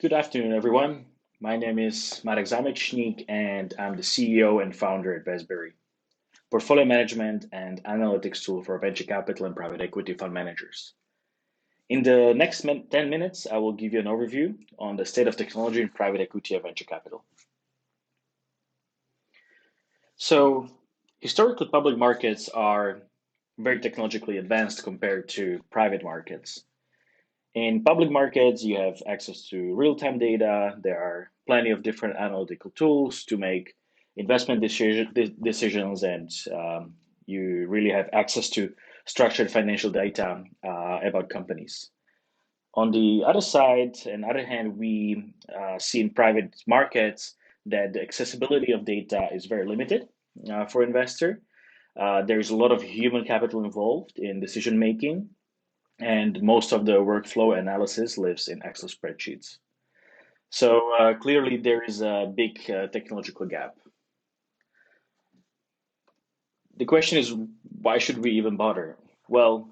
Good afternoon, everyone. My name is Marek ZAMECNIK, and I'm the CEO and founder at Vestberry, portfolio management and analytics tool for venture capital and private equity fund managers. In the next 10 minutes, I will give you an overview on the state of technology in private equity and venture capital. So, historically, public markets are very technologically advanced compared to private markets. In public markets, you have access to real-time data. There are plenty of different analytical tools to make investment decisions, and you really have access to structured financial data about companies. On the other side, and other hand, we see in private markets that the accessibility of data is very limited for investor. There's a lot of human capital involved in decision making, and most of the workflow analysis lives in Excel spreadsheets. So clearly, there is a big technological gap. The question is, why should we even bother? Well,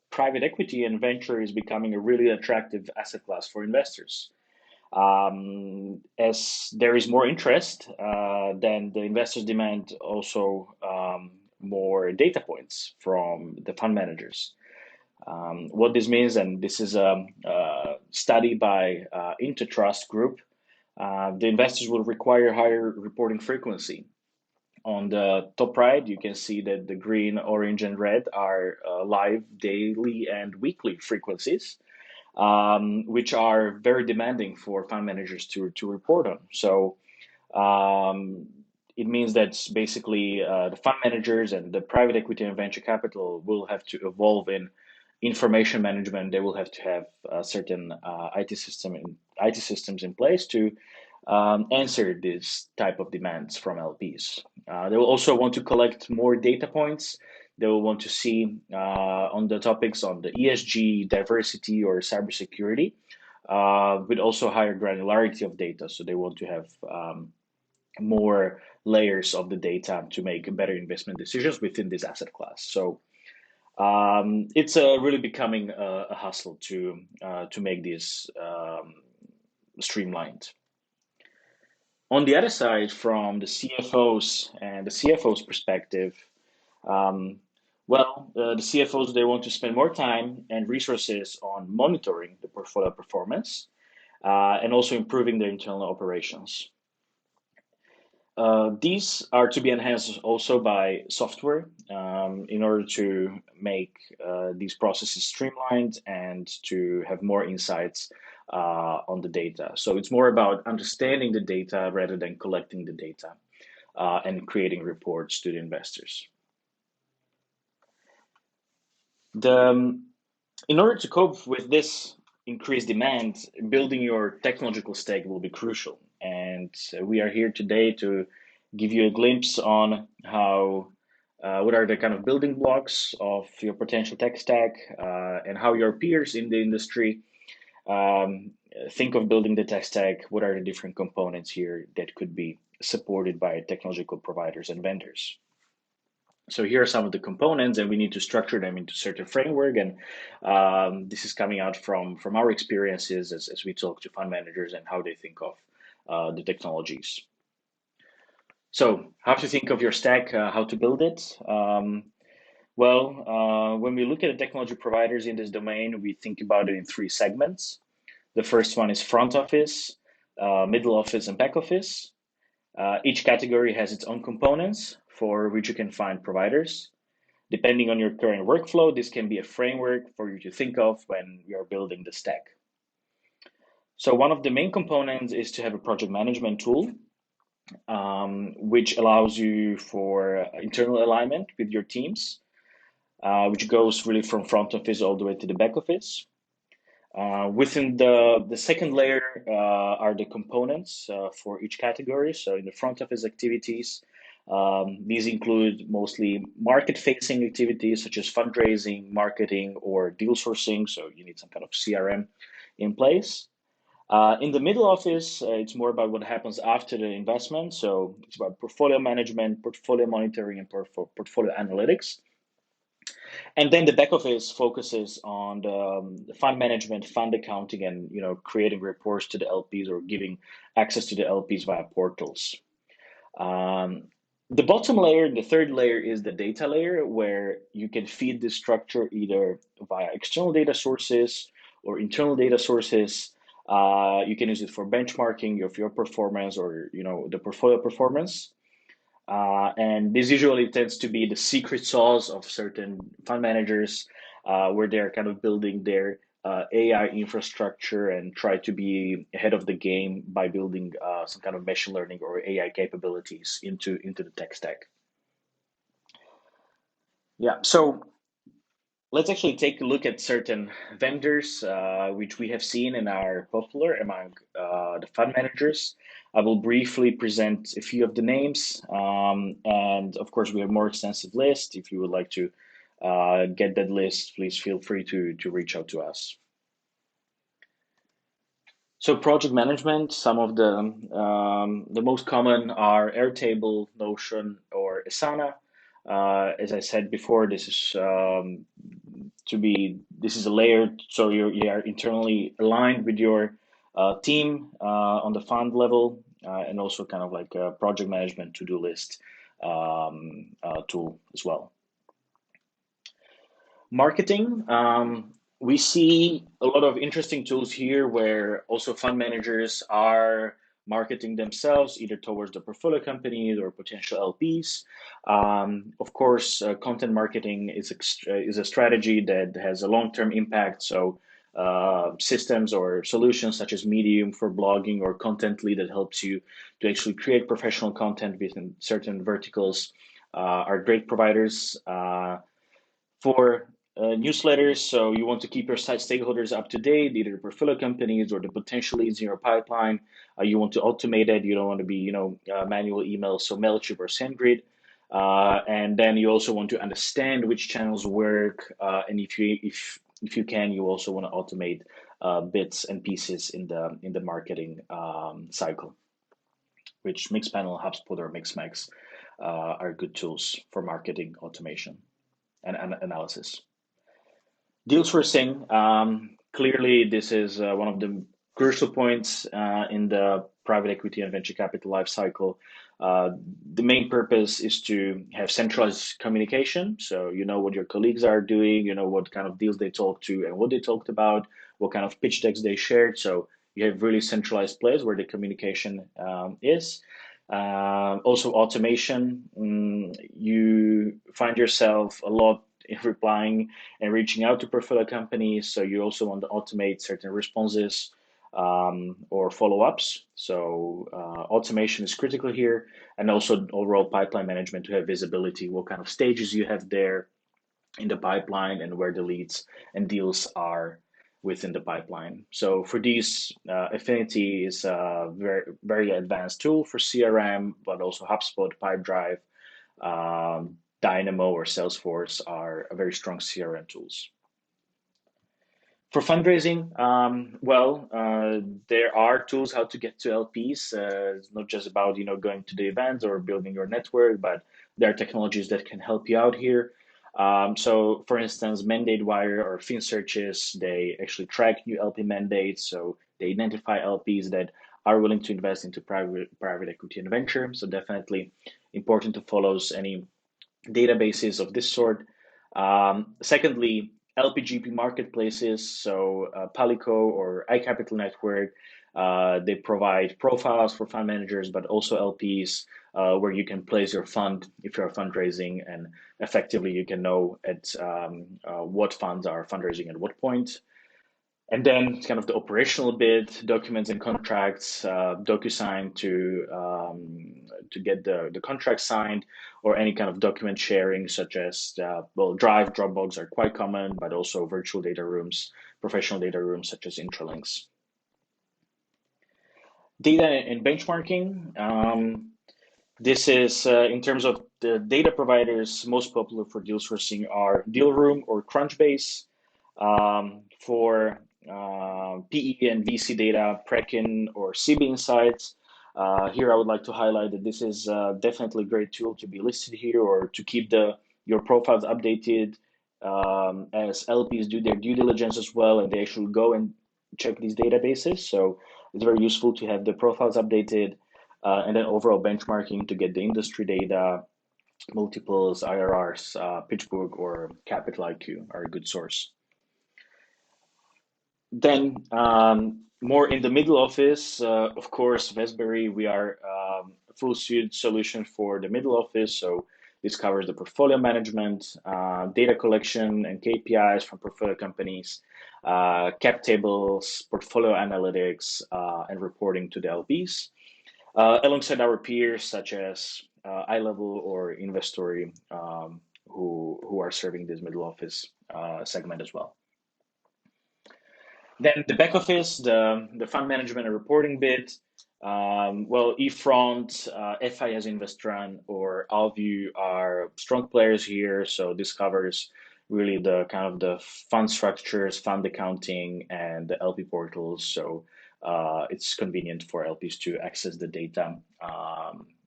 private equity and venture is becoming a really attractive asset class for investors. As there is more interest, then the investors demand also more data points from the fund managers. What this means, and this is a study by Intertrust Group, the investors will require higher reporting frequency. On the top right, you can see that the green, orange, and red are live daily and weekly frequencies, which are very demanding for fund managers to report on. So it means that basically the fund managers and the private equity and venture capital will have to evolve in information management. They will have to have certain IT systems in place to answer this type of demands from LPs. They will also want to collect more data points. They will want to see on the topics on the ESG, diversity, or cybersecurity, with also higher granularity of data. So they want to have more layers of the data to make better investment decisions within this asset class. So it's really becoming a hustle to make this streamlined. On the other side, from the CFOs and the CFO's perspective, the CFOs, they want to spend more time and resources on monitoring the portfolio performance and also improving their internal operations. These are to be enhanced also by software in order to make these processes streamlined and to have more insights on the data. So it's more about understanding the data rather than collecting the data and creating reports to the investors. In order to cope with this increased demand, building your technological stack will be crucial. And we are here today to give you a glimpse on what are the kind of building blocks of your potential tech stack and how your peers in the industry think of building the tech stack. What are the different components here that could be supported by technological providers and vendors? So here are some of the components, and we need to structure them into certain framework. And this is coming out from our experiences as we talk to fund managers and how they think of the technologies. So how to think of your stack, how to build it? When we look at the technology providers in this domain, we think about it in three segments. The first one is front office, middle office, and back office. Each category has its own components for which you can find providers. Depending on your current workflow, this can be a framework for you to think of when you're building the stack. So one of the main components is to have a project management tool, which allows you for internal alignment with your teams, which goes really from front office all the way to the back office. Within the second layer are the components for each category. So in the front office activities, these include mostly market-facing activities such as fundraising, marketing, or deal sourcing. So you need some kind of CRM in place. In the middle office, it's more about what happens after the investment. So it's about portfolio management, portfolio monitoring, and portfolio analytics. And then the back office focuses on the fund management, fund accounting, and creating reports to the LPs or giving access to the LPs via portals. The bottom layer, the third layer, is the data layer, where you can feed this structure either via external data sources or internal data sources. You can use it for benchmarking of your performance or the portfolio performance. And this usually tends to be the secret sauce of certain fund managers, where they're kind of building their AI infrastructure and try to be ahead of the game by building some kind of machine learning or AI capabilities into the tech stack. Yeah, so let's actually take a look at certain vendors which we have seen and are popular among the fund managers. I will briefly present a few of the names, and of course we have a more extensive list. If you would like to get that list, please feel free to reach out to us. So project management, some of the most common are Airtable, Notion, or Asana. As I said before, this is a layer, so you are internally aligned with your team on the fund level, and also kind of like a project management to-do list tool as well. Marketing, we see a lot of interesting tools here where also fund managers are marketing themselves either towards the portfolio companies or potential LPs. Of course, content marketing is a strategy that has a long-term impact. So systems or solutions such as Medium for blogging or Contently that helps you to actually create professional content within certain verticals are great providers. For newsletters, so you want to keep your site stakeholders up to date, either the portfolio companies or the potential leads in your pipeline. You want to automate it. You don't want to be, manual emails, so Mailchimp or SendGrid. And then you also want to understand which channels work, and if you can, you also want to automate bits and pieces in the marketing cycle, which Mixpanel, HubSpot, or Mixmax are good tools for marketing automation and analysis. Deal sourcing, clearly this is one of the crucial points in the private equity and venture capital life cycle. The main purpose is to have centralized communication. So you know what your colleagues are doing, you know what kind of deals they talked to and what they talked about, what kind of pitch decks they shared. So you have really centralized place where the communication is. Also automation, you find yourself a lot in replying and reaching out to portfolio companies. So you also want to automate certain responses or follow-ups. So automation is critical here, and also overall pipeline management to have visibility, what kind of stages you have there in the pipeline and where the leads and deals are within the pipeline. So for these, Affinity is a very, very advanced tool for CRM, but also HubSpot, Pipedrive, Dynamo, or Salesforce are very strong CRM tools. For fundraising, there are tools how to get to LPs. It's not just about going to the events or building your network, but there are technologies that can help you out here. So, for instance, MandateWire or FinSearches, they actually track new LP mandates. So they identify LPs that are willing to invest into private equity and venture. So definitely important to follow any databases of this sort. Secondly, LPGP marketplaces, so Palico or iCapital Network, they provide profiles for fund managers, but also LPs where you can place your fund if you're fundraising, and effectively you can know at what funds are fundraising at what point. And then kind of the operational bit, documents and contracts, DocuSign to get the contract signed, or any kind of document sharing, such as Drive, Dropbox are quite common, but also virtual data rooms, professional data rooms such as Intralinks. Data and benchmarking. This is in terms of the data providers, most popular for deal sourcing are Dealroom or Crunchbase. For PE and VC data, Prekin or CB Insights. Here I would like to highlight that this is definitely a great tool to be listed here or to keep your profiles updated as LPs do their due diligence as well, and they actually go and check these databases. So it's very useful to have the profiles updated, and then overall benchmarking to get the industry data, multiples, IRRs, PitchBook or Capital IQ are a good source. Then more in the middle office, of course, Vestberry, we are a full suite solution for the middle office. So this covers the portfolio management, data collection and KPIs from portfolio companies, cap tables, portfolio analytics, and reporting to the LPs, alongside our peers such as iLevel or Investory, who are serving this middle office segment as well. Then the back office, the fund management and reporting bit. Well, eFront, FIS Investran, or Alview are strong players here. So this covers really the kind of the fund structures, fund accounting, and the LP portals. So it's convenient for LPs to access the data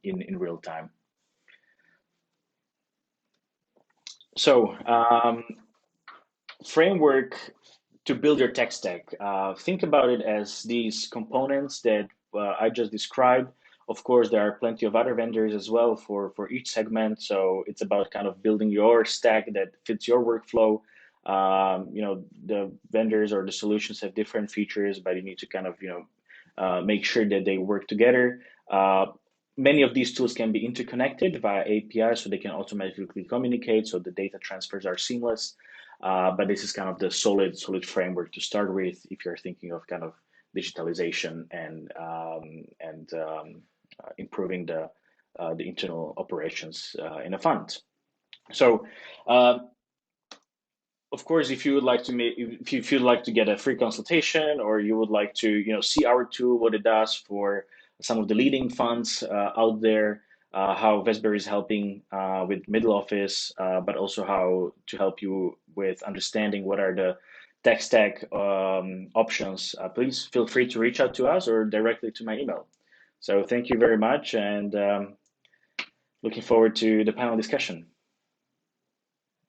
in real time. So framework to build your tech stack. Think about it as these components that I just described. Of course, there are plenty of other vendors as well for each segment. So it's about kind of building your stack that fits your workflow. The vendors or the solutions have different features, but you need to kind of, make sure that they work together. Many of these tools can be interconnected via API, so they can automatically communicate, so the data transfers are seamless. But this is kind of the solid framework to start with if you're thinking of kind of digitalization and improving the internal operations in a fund. So, of course, if you would like to if you'd like to get a free consultation, or you would like to see our tool, what it does for some of the leading funds out there, how Vestberry is helping with middle office, but also how to help you with understanding what are the tech stack options, please feel free to reach out to us or directly to my email. So thank you very much, and looking forward to the panel discussion.